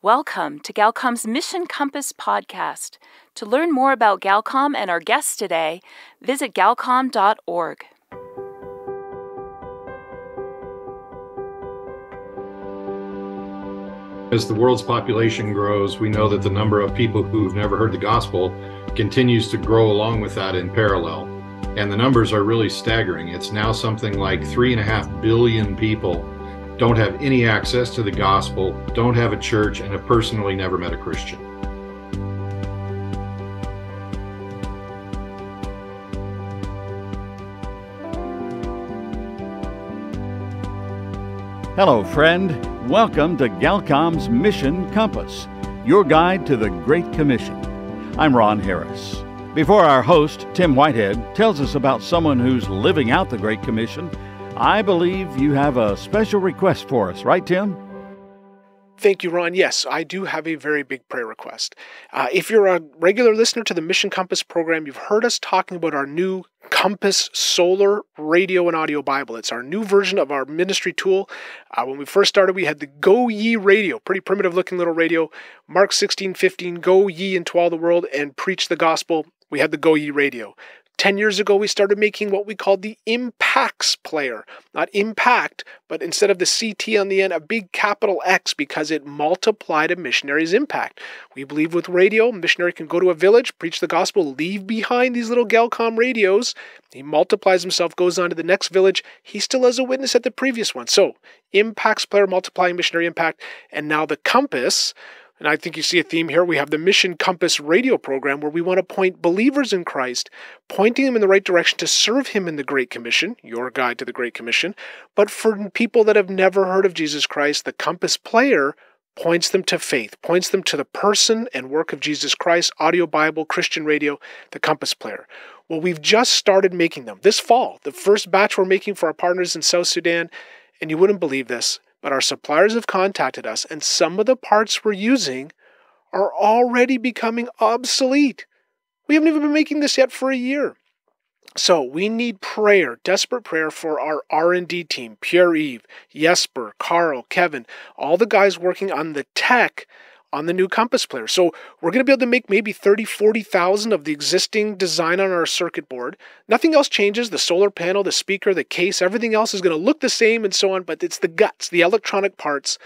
Welcome to Galcom's Mission Compass podcast. To learn more about Galcom and our guests today, visit galcom.org. As the world's population grows, we know that the number of people who've never heard the gospel continues to grow along with that in parallel. And the numbers are really staggering. It's now something like 3.5 billion people don't have any access to the gospel, don't have a church, and have personally never met a Christian. Hello, friend. Welcome to Galcom's Mission Compass, your guide to the Great Commission. I'm Ron Harris. Before our host, Tim Whitehead, tells us about someone who's living out the Great Commission, I believe you have a special request for us, right, Tim? Thank you, Ron. Yes, I do have a very big prayer request. If you're a regular listener to the Mission Compass program, you've heard us talking about our new Compass Solar Radio and Audio Bible. It's our new version of our ministry tool. When we first started, we had the Go Ye radio, pretty primitive looking little radio. Mark 16:15, go ye into all the world and preach the gospel. We had the Go Ye radio. 10 years ago, we started making what we called the Impacts player. Not impact, but instead of the CT on the end, a big capital X, because it multiplied a missionary's impact. We believe with radio, a missionary can go to a village, preach the gospel, leave behind these little Galcom radios. He multiplies himself, goes on to the next village. He still has a witness at the previous one. So, Impacts player, multiplying missionary impact. And now the Compass. And I think you see a theme here. We have the Mission Compass radio program where we want to point believers in Christ, pointing them in the right direction to serve Him in the Great Commission, your guide to the Great Commission. But for people that have never heard of Jesus Christ, the Compass player points them to faith, points them to the person and work of Jesus Christ, audio Bible, Christian radio, the Compass player. Well, we've just started making them this fall. The first batch we're making for our partners in South Sudan, and you wouldn't believe this, but our suppliers have contacted us, and some of the parts we're using are already becoming obsolete. We haven't even been making this yet for a year. So we need prayer, desperate prayer for our R&D team, Pierre-Yves, Jesper, Carl, Kevin, all the guys working on the tech on the new Compass player. So we're going to be able to make maybe 30, 40,000 of the existing design on our circuit board. Nothing else changes. The solar panel, the speaker, the case, everything else is going to look the same and so on, but it's the guts, the electronic parts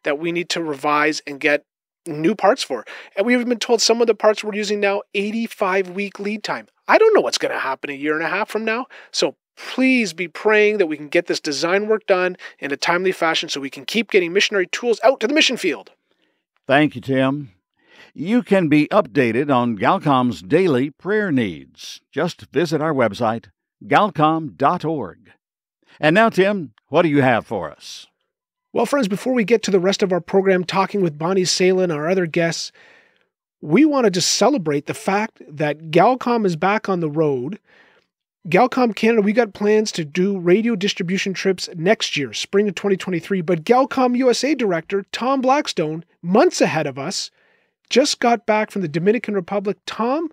that we need to revise and get new parts for. And we've been told some of the parts we're using now, 85-week lead time. I don't know what's going to happen a year and a half from now. So please be praying that we can get this design work done in a timely fashion so we can keep getting missionary tools out to the mission field. Thank you, Tim. You can be updated on Galcom's daily prayer needs. Just visit our website, galcom.org. And now, Tim, what do you have for us? Well, friends, before we get to the rest of our program, talking with Bonnie Salin and our other guests, we want to just celebrate the fact that Galcom is back on the road. Galcom Canada, we got plans to do radio distribution trips next year, spring of 2023, but Galcom USA Director Tom Blackstone, months ahead of us, just got back from the Dominican Republic. Tom,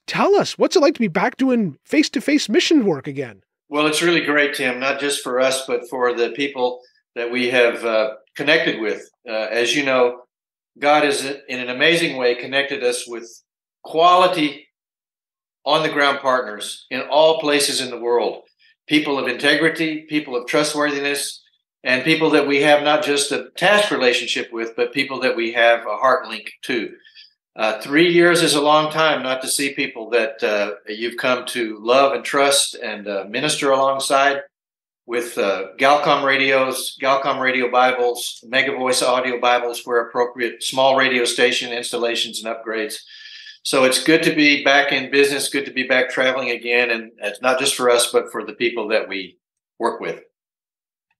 tell us, what's it like to be back doing face-to-face mission work again? Well, it's really great, Tim, not just for us, but for the people that we have connected with. As you know, God has, in an amazing way, connected us with quality on-the-ground partners in all places in the world, people of integrity, people of trustworthiness, and people that we have not just a task relationship with, but people that we have a heart link to. 3 years is a long time not to see people that you've come to love and trust and minister alongside with Galcom radios, Galcom radio Bibles, Mega Voice audio Bibles where appropriate, small radio station installations and upgrades. So it's good to be back in business, good to be back traveling again, and it's not just for us, but for the people that we work with.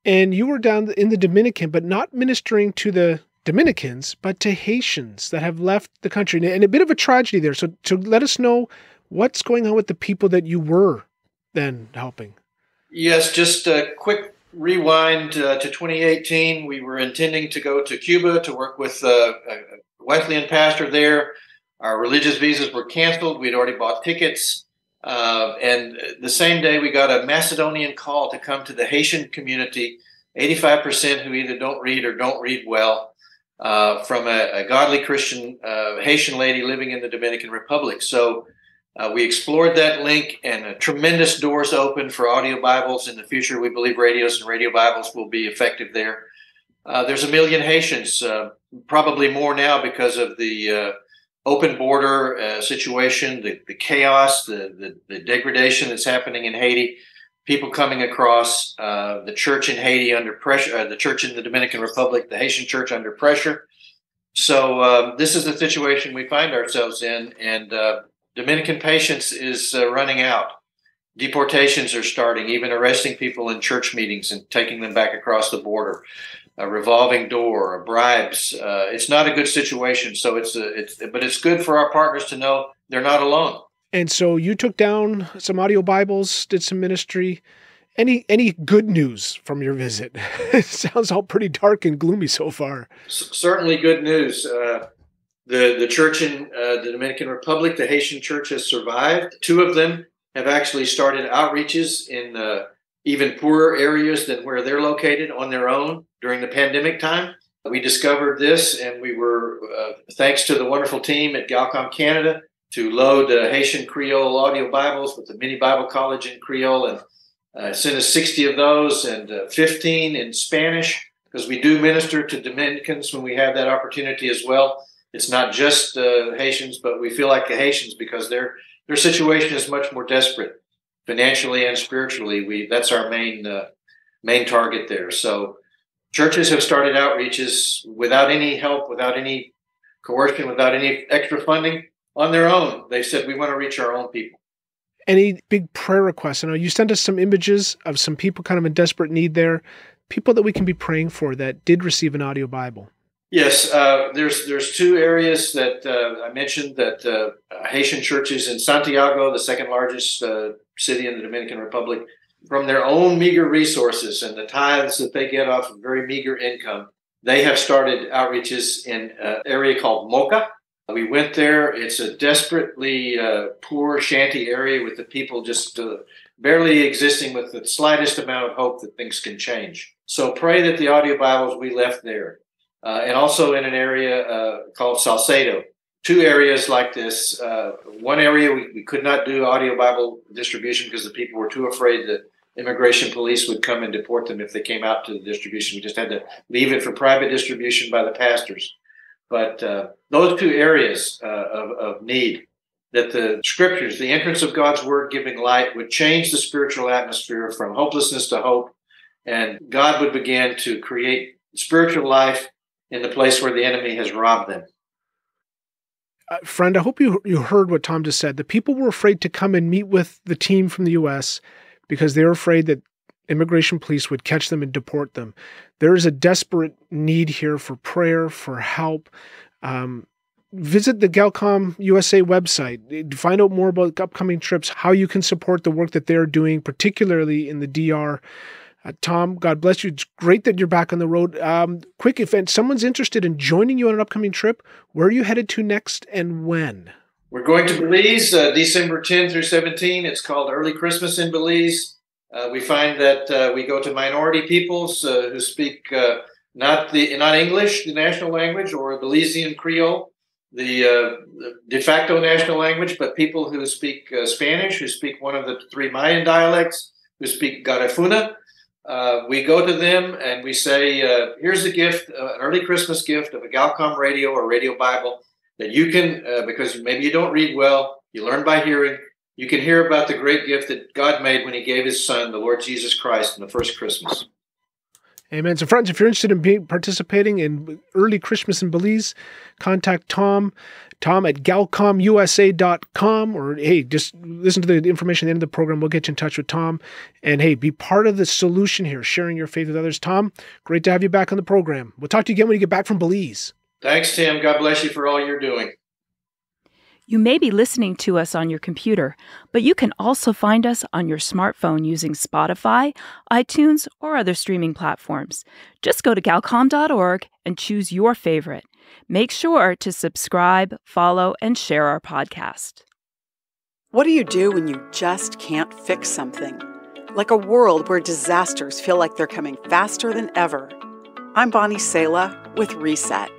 And you were down in the Dominican, but not ministering to the Dominicans, but to Haitians that have left the country. And a bit of a tragedy there. So let us know what's going on with the people that you were then helping. Yes, just a quick rewind to 2018. We were intending to go to Cuba to work with a Wesleyan pastor there. Our religious visas were canceled. We'd already bought tickets. And the same day, we got a Macedonian call to come to the Haitian community, 85% who either don't read or don't read well. from a godly Christian Haitian lady living in the Dominican Republic. So we explored that link, and tremendous doors open for audio Bibles in the future. We believe radios and radio Bibles will be effective there. There's 1 million Haitians, probably more now because of the open border situation, the chaos, the degradation that's happening in Haiti, people coming across, the church in Haiti under pressure, the church in the Dominican Republic, the Haitian church under pressure. So this is the situation we find ourselves in, and Dominican patience is running out. Deportations are starting, even arresting people in church meetings and taking them back across the border. A revolving door, bribes. It's not a good situation. So but it's good for our partners to know they're not alone. And so you took down some audio Bibles, did some ministry. Any good news from your visit? It sounds all pretty dark and gloomy so far. Certainly good news. The church in the Dominican Republic, the Haitian church, has survived. 2 of them have actually started outreaches in even poorer areas than where they're located on their own during the pandemic time. We discovered this, and we were, thanks to the wonderful team at Galcom Canada, to load Haitian Creole audio Bibles with the Mini Bible College in Creole, and sent us 60 of those and 15 in Spanish, because we do minister to Dominicans when we have that opportunity as well. It's not just Haitians, but we feel like the Haitians, because their situation is much more desperate, financially and spiritually. That's our main target there. So churches have started outreaches without any help, without any coercion, without any extra funding, on their own. They said, we want to reach our own people. Any big prayer requests? I know you sent us some images of some people kind of in desperate need there, people that we can be praying for that did receive an audio Bible. Yes, there's 2 areas that I mentioned, that Haitian churches in Santiago, the second largest city in the Dominican Republic, from their own meager resources and the tithes that they get off of very meager income, they have started outreaches in an area called Moca. We went there. It's a desperately poor shanty area with the people just barely existing with the slightest amount of hope that things can change. So pray that the audio Bibles we left there. And also in an area called Salcedo. 2 areas like this. One area we could not do audio Bible distribution because the people were too afraid that immigration police would come and deport them if they came out to the distribution. We just had to leave it for private distribution by the pastors. But those 2 areas of need, that the scriptures, the entrance of God's word giving light, would change the spiritual atmosphere from hopelessness to hope, and God would begin to create spiritual life in the place where the enemy has robbed them. Friend, I hope you heard what Tom just said. The people were afraid to come and meet with the team from the U.S. because they were afraid that immigration police would catch them and deport them. There is a desperate need here for prayer, for help. Visit the Galcom USA website to find out more about upcoming trips, how you can support the work that they're doing, particularly in the DR. Tom, God bless you. It's great that you're back on the road. Quick, if someone's interested in joining you on an upcoming trip, where are you headed to next and when? We're going to Belize, December 10 through 17. It's called Early Christmas in Belize. We find that we go to minority peoples who speak not English, the national language, or Belizean Creole, the de facto national language, but people who speak Spanish, who speak one of the 3 Mayan dialects, who speak Garifuna. We go to them and we say, here's a gift, an early Christmas gift of a Galcom radio or radio Bible that you can, because maybe you don't read well, you learn by hearing, you can hear about the great gift that God made when he gave his son, the Lord Jesus Christ, in the first Christmas. Amen. So friends, if you're interested in participating in early Christmas in Belize, contact Tom at galcomusa.com, or hey, just listen to the information at the end of the program. We'll get you in touch with Tom. And hey, be part of the solution here, sharing your faith with others. Tom, great to have you back on the program. We'll talk to you again when you get back from Belize. Thanks, Tim. God bless you for all you're doing. You may be listening to us on your computer, but you can also find us on your smartphone using Spotify, iTunes, or other streaming platforms. Just go to galcom.org and choose your favorite. Make sure to subscribe, follow, and share our podcast. What do you do when you just can't fix something? Like a world where disasters feel like they're coming faster than ever. I'm Bonnie Sala with Reset.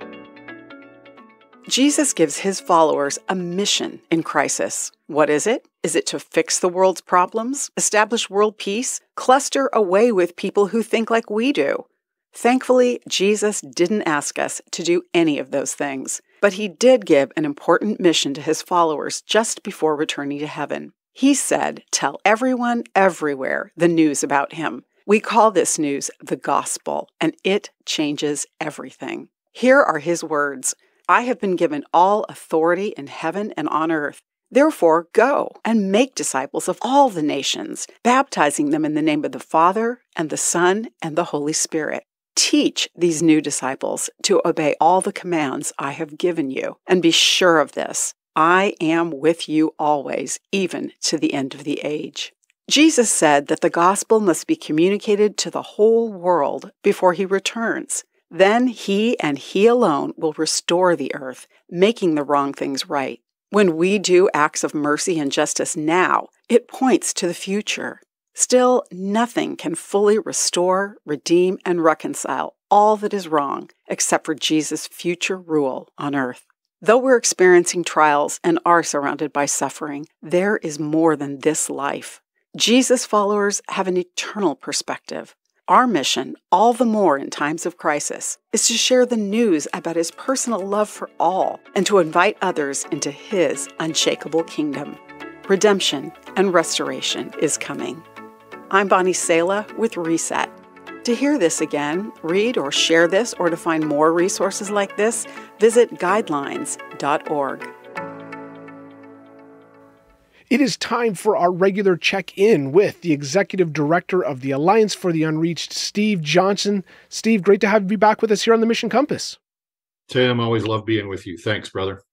Jesus gives his followers a mission in crisis. What is it? Is it to fix the world's problems, establish world peace, cluster away with people who think like we do? Thankfully, Jesus didn't ask us to do any of those things, but he did give an important mission to his followers just before returning to heaven. He said, "Tell everyone everywhere the news about him." We call this news the gospel, and it changes everything. Here are his words. "I have been given all authority in heaven and on earth. Therefore, go and make disciples of all the nations, baptizing them in the name of the Father and the Son and the Holy Spirit. Teach these new disciples to obey all the commands I have given you, and be sure of this, I am with you always, even to the end of the age." Jesus said that the gospel must be communicated to the whole world before he returns. Then he and he alone will restore the earth, making the wrong things right. When we do acts of mercy and justice now, it points to the future. Still, nothing can fully restore, redeem, and reconcile all that is wrong except for Jesus' future rule on earth. Though we're experiencing trials and are surrounded by suffering, there is more than this life. Jesus' followers have an eternal perspective. Our mission, all the more in times of crisis, is to share the news about his personal love for all and to invite others into his unshakable kingdom. Redemption and restoration is coming. I'm Bonnie Sala with Reset. To hear this again, read or share this, or to find more resources like this, visit guidelines.org. It is time for our regular check-in with the Executive Director of the Alliance for the Unreached, Steve Johnson. Steve, great to have you back with us here on the Mission Compass. Tim, always love being with you. Thanks, brother.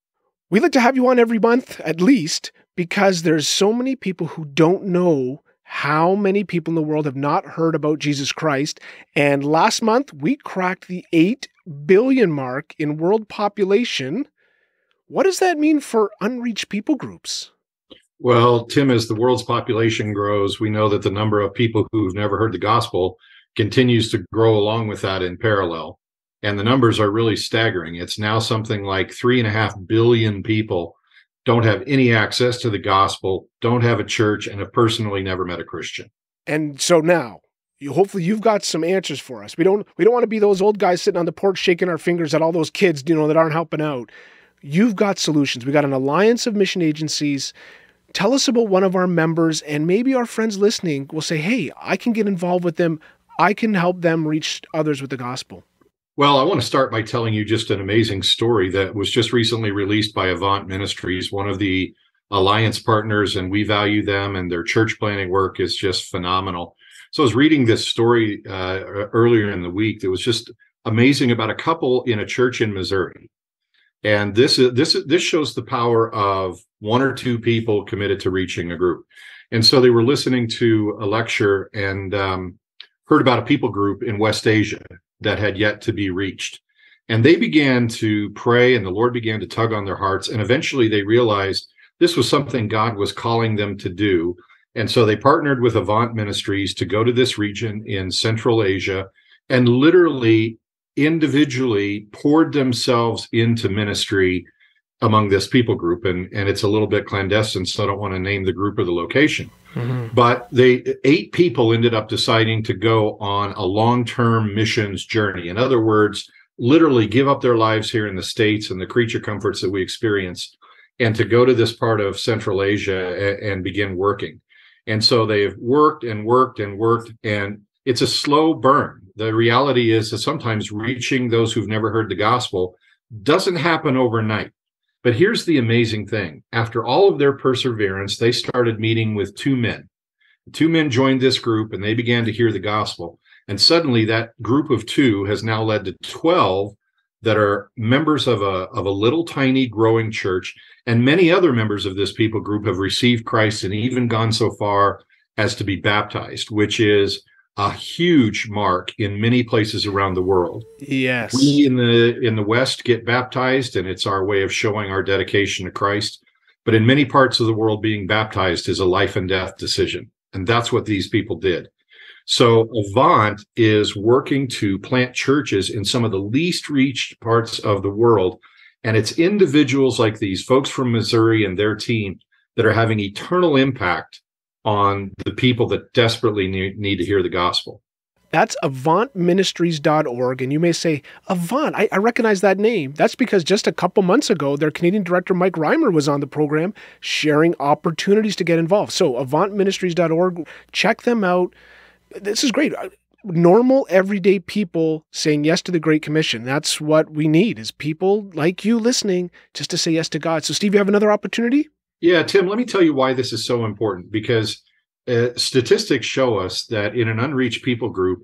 We like to have you on every month, at least, because there's so many people who don't know how many people in the world have not heard about Jesus Christ. And last month, we cracked the 8 billion mark in world population. What does that mean for unreached people groups? Well, Tim, as the world's population grows, we know that the number of people who've never heard the gospel continues to grow along with that in parallel. And the numbers are really staggering. It's now something like 3.5 billion people don't have any access to the gospel, don't have a church, and have personally never met a Christian. And so now, hopefully you've got some answers for us. We don't want to be those old guys sitting on the porch shaking our fingers at all those kids, that aren't helping out. You've got solutions. We got an alliance of mission agencies. Tell us about one of our members, and maybe our friends listening will say, hey, I can get involved with them. I can help them reach others with the gospel. Well, I want to start by telling you just an amazing story that was just recently released by Avant Ministries, one of the alliance partners, and we value them, and their church planting work is just phenomenal. So I was reading this story earlier in the week that was just amazing about a couple in a church in Missouri. And this shows the power of one or two people committed to reaching a group. And so they were listening to a lecture and heard about a people group in West Asia that had yet to be reached. And they began to pray, and the Lord began to tug on their hearts. And eventually they realized this was something God was calling them to do. And so they partnered with Avant Ministries to go to this region in Central Asia and literally individually poured themselves into ministry among this people group. And it's a little bit clandestine, so I don't want to name the group or the location. Mm-hmm. But 8 people ended up deciding to go on a long-term missions journey. In other words, literally give up their lives here in the States and the creature comforts that we experience, and to go to this part of Central Asia and begin working. And so they've worked and worked and worked, and it's a slow burn. The reality is that sometimes reaching those who've never heard the gospel doesn't happen overnight. But here's the amazing thing. After all of their perseverance, they started meeting with 2 men. 2 men joined this group, and they began to hear the gospel. And suddenly that group of 2 has now led to 12 that are members of a little tiny growing church. And many other members of this people group have received Christ and even gone so far as to be baptized, which is a huge mark in many places around the world. Yes. We in the West get baptized, and it's our way of showing our dedication to Christ. But in many parts of the world, being baptized is a life and death decision. And that's what these people did. So Avant is working to plant churches in some of the least reached parts of the world. And it's individuals like these folks from Missouri and their team that are having eternal impact on the people that desperately need to hear the gospel. That's avantministries.org. And you may say, Avant, I recognize that name. That's because just a couple months ago, their Canadian director, Mike Reimer, was on the program sharing opportunities to get involved. So avantministries.org, check them out. This is great. Normal, everyday people saying yes to the Great Commission. That's what we need, is people like you listening just to say yes to God. So Steve, you have another opportunity? Yeah, Tim, let me tell you why this is so important, because statistics show us that in an unreached people group,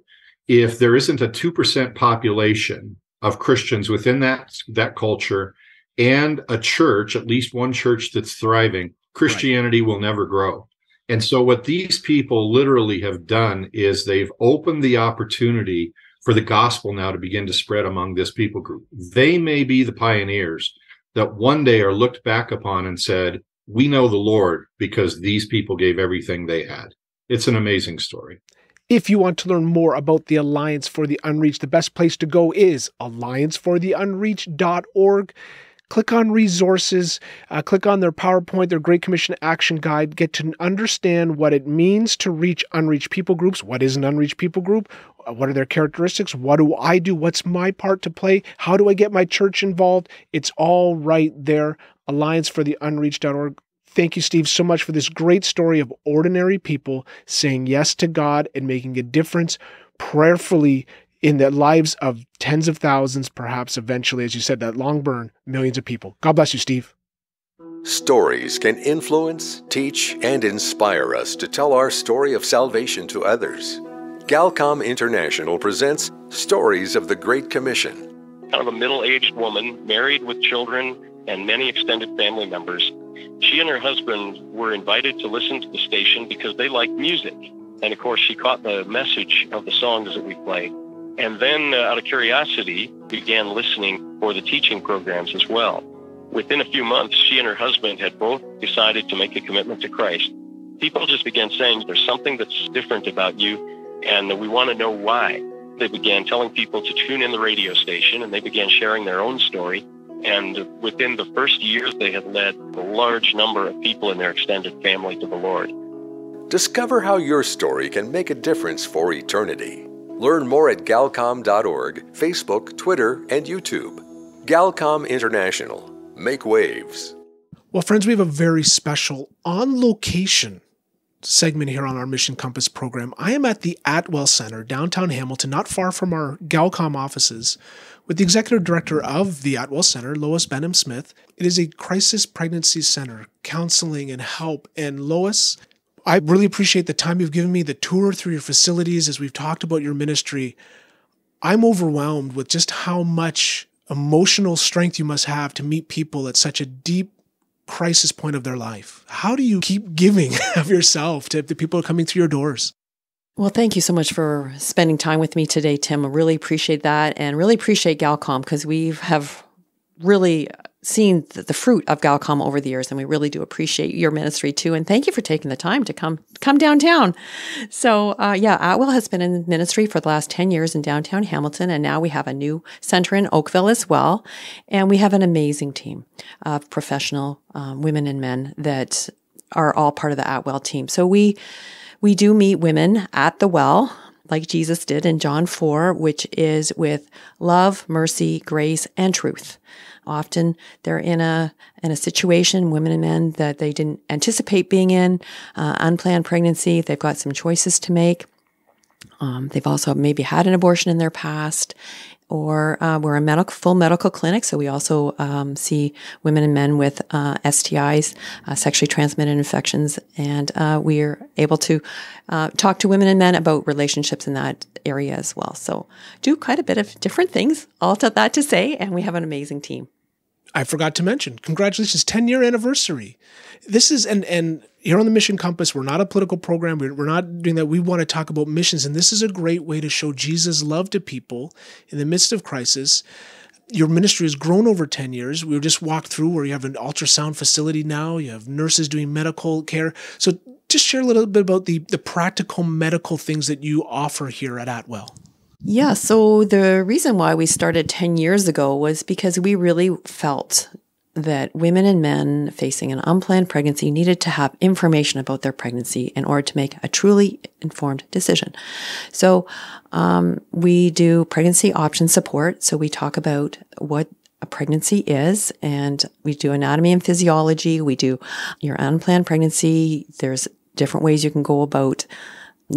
if there isn't a 2% population of Christians within that culture and a church, at least one church that's thriving, Christianity will never grow. And so what these people literally have done is they've opened the opportunity for the gospel now to begin to spread among this people group. They may be the pioneers that one day are looked back upon and said, we know the Lord because these people gave everything they had. It's an amazing story. If you want to learn more about the Alliance for the Unreached, the best place to go is alliancefortheunreached.org. Click on resources, click on their PowerPoint, their Great Commission Action Guide, get to understand what it means to reach unreached people groups. What is an unreached people group? What are their characteristics? What do I do? What's my part to play? How do I get my church involved? It's all right there. alliancefortheunreached.org. Thank you, Steve, so much for this great story of ordinary people saying yes to God and making a difference prayerfully in the lives of tens of thousands, perhaps eventually, as you said, that long burn, millions of people. God bless you, Steve. Stories can influence, teach, and inspire us to tell our story of salvation to others. Galcom International presents Stories of the Great Commission. Kind of a middle-aged woman, married with children and many extended family members. She and her husband were invited to listen to the station because they like music. And of course, she caught the message of the songs that we play. And then, out of curiosity, began listening for the teaching programs as well. Within a few months, she and her husband had both decided to make a commitment to Christ. People just began saying, there's something that's different about you, and we want to know why. They began telling people to tune in the radio station, and they began sharing their own story. And within the first year, they had led a large number of people in their extended family to the Lord. Discover how your story can make a difference for eternity. Learn more at galcom.org, Facebook, Twitter, and YouTube. Galcom International. Make waves. Well, friends, we have a very special on-location segment here on our Mission Compass program. I am at the Atwell Center, downtown Hamilton, not far from our Galcom offices, with the executive director of the Atwell Center, Lois Benham-Smith. It is a crisis pregnancy center, counseling and help. And Lois, I really appreciate the time you've given me, the tour through your facilities as we've talked about your ministry. I'm overwhelmed with just how much emotional strength you must have to meet people at such a deep crisis point of their life. How do you keep giving of yourself to the people coming through your doors? Well, thank you so much for spending time with me today, Tim. I really appreciate that, and really appreciate Galcom, because we have really seen the fruit of Galcom over the years, and we really do appreciate your ministry too. And thank you for taking the time to come downtown. So Atwell has been in ministry for the last 10 years in downtown Hamilton, and now we have a new center in Oakville as well. And we have an amazing team of professional women and men that are all part of the Atwell team. So we do meet women at the well, like Jesus did in John 4, which is with love, mercy, grace, and truth. Often they're in a situation, women and men, that they didn't anticipate being in, unplanned pregnancy. They've got some choices to make. They've also maybe had an abortion in their past, or we're a full medical clinic, so we also see women and men with STIs, sexually transmitted infections, and we're able to talk to women and men about relationships in that area as well. So do quite a bit of different things, all to that to say, and we have an amazing team. I forgot to mention, congratulations, 10-year anniversary. This is, and here on the Mission Compass, we're not a political program. We're not doing that. We want to talk about missions, and this is a great way to show Jesus' love to people in the midst of crisis. Your ministry has grown over 10 years. We just walked through where you have an ultrasound facility now. You have nurses doing medical care. So just share a little bit about the practical medical things that you offer here at Atwell. Yeah, so the reason why we started 10 years ago was because we really felt that women and men facing an unplanned pregnancy needed to have information about their pregnancy in order to make a truly informed decision. So we do pregnancy option support. So we talk about what a pregnancy is, and we do anatomy and physiology. We do your unplanned pregnancy. There's different ways you can go about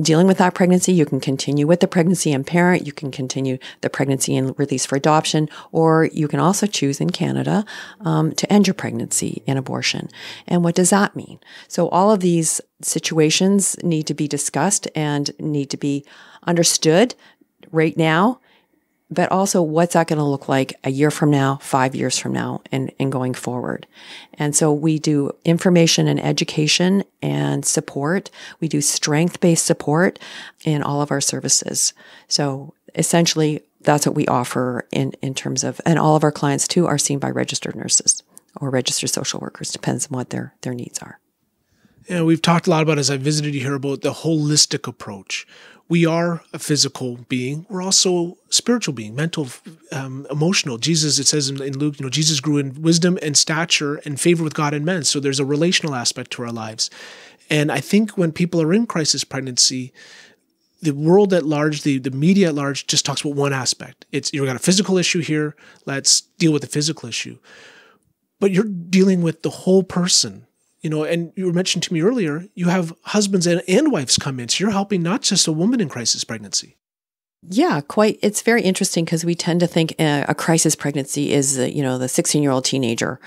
dealing with that pregnancy. You can continue with the pregnancy and parent. You can continue the pregnancy and release for adoption, or you can also choose in Canada to end your pregnancy in abortion. And what does that mean? So all of these situations need to be discussed and need to be understood right now, but also what's that going to look like a year from now, 5 years from now, and going forward. And so we do information and education and support. We do strength-based support in all of our services. So essentially, that's what we offer in terms of, and all of our clients too are seen by registered nurses or registered social workers, depends on what their needs are. Yeah, we've talked a lot about, as I visited you here, about the holistic approach. We are a physical being. We're also a spiritual being, mental, emotional. Jesus, it says in Luke, Jesus grew in wisdom and stature and favor with God and men. So there's a relational aspect to our lives. And I think when people are in crisis pregnancy, the world at large, the media at large just talks about one aspect. It's, you've got a physical issue here. Let's deal with the physical issue. But you're dealing with the whole person. And you were mentioning to me earlier, you have husbands and wives come in. So you're helping not just a woman in crisis pregnancy. Yeah, quite. It's very interesting because we tend to think a crisis pregnancy is, the 16-year-old teenager.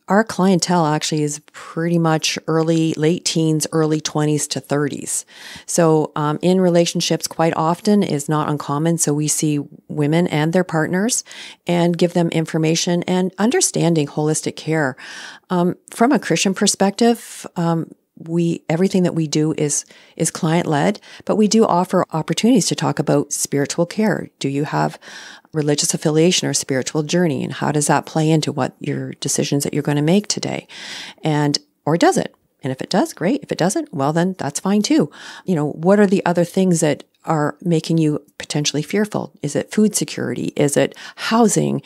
Our clientele actually is pretty much late teens, early 20s to 30s. So in relationships quite often is not uncommon. So we see women and their partners and give them information and understanding holistic care. From a Christian perspective, everything that we do is client-led, but we do offer opportunities to talk about spiritual care. Do you have religious affiliation or spiritual journey, and how does that play into what your decisions that you're going to make today? Or does it? And if it does, great. If it doesn't, well, then that's fine too. What are the other things that are making you potentially fearful? Is it food security? Is it housing?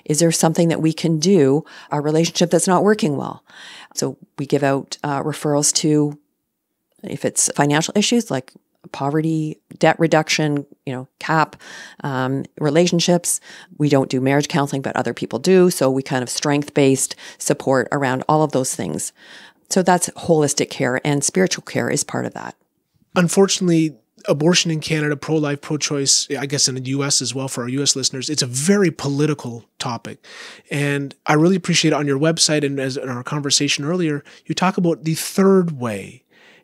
Is there something that we can do, a relationship that's not working well? So we give out referrals to, if it's financial issues like poverty, debt reduction, CAP, relationships. We don't do marriage counseling, but other people do. So we kind of strength-based support around all of those things. So that's holistic care, and spiritual care is part of that. Unfortunately, abortion in Canada, pro-life, pro-choice, I guess in the U.S. as well for our U.S. listeners, it's a very political topic. And I really appreciate on your website and as in our conversation earlier, you talk about the third way.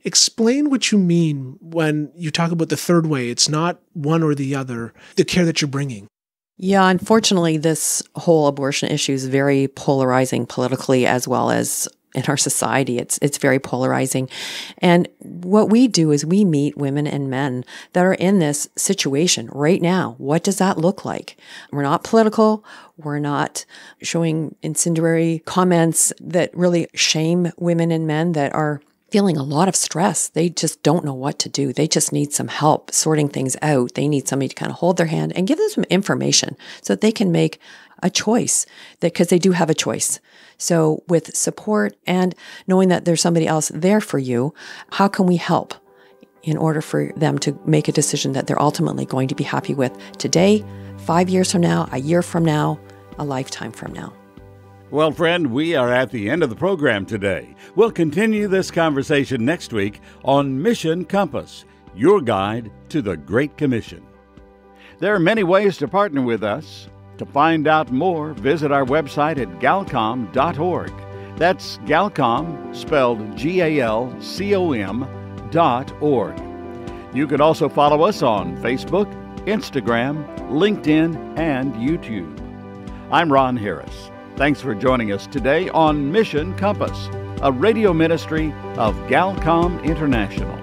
Explain what you mean when you talk about the third way. It's not one or the other, the care that you're bringing. Yeah, unfortunately, this whole abortion issue is very polarizing politically as well as in our society. It's very polarizing. And what we do is we meet women and men that are in this situation right now. What does that look like? We're not political. We're not showing incendiary comments that really shame women and men that are feeling a lot of stress. They just don't know what to do. They just need some help sorting things out. They need somebody to kind of hold their hand and give them some information so that they can make a choice, because they do have a choice. So with support and knowing that there's somebody else there for you, how can we help in order for them to make a decision that they're ultimately going to be happy with today, 5 years from now, a year from now, a lifetime from now? Well, friend, we are at the end of the program today. We'll continue this conversation next week on Mission Compass, your guide to the Great Commission. There are many ways to partner with us. To find out more, visit our website at galcom.org. That's Galcom, spelled GALCOM.org. You can also follow us on Facebook, Instagram, LinkedIn, and YouTube. I'm Ron Harris. Thanks for joining us today on Mission Compass, a radio ministry of Galcom International.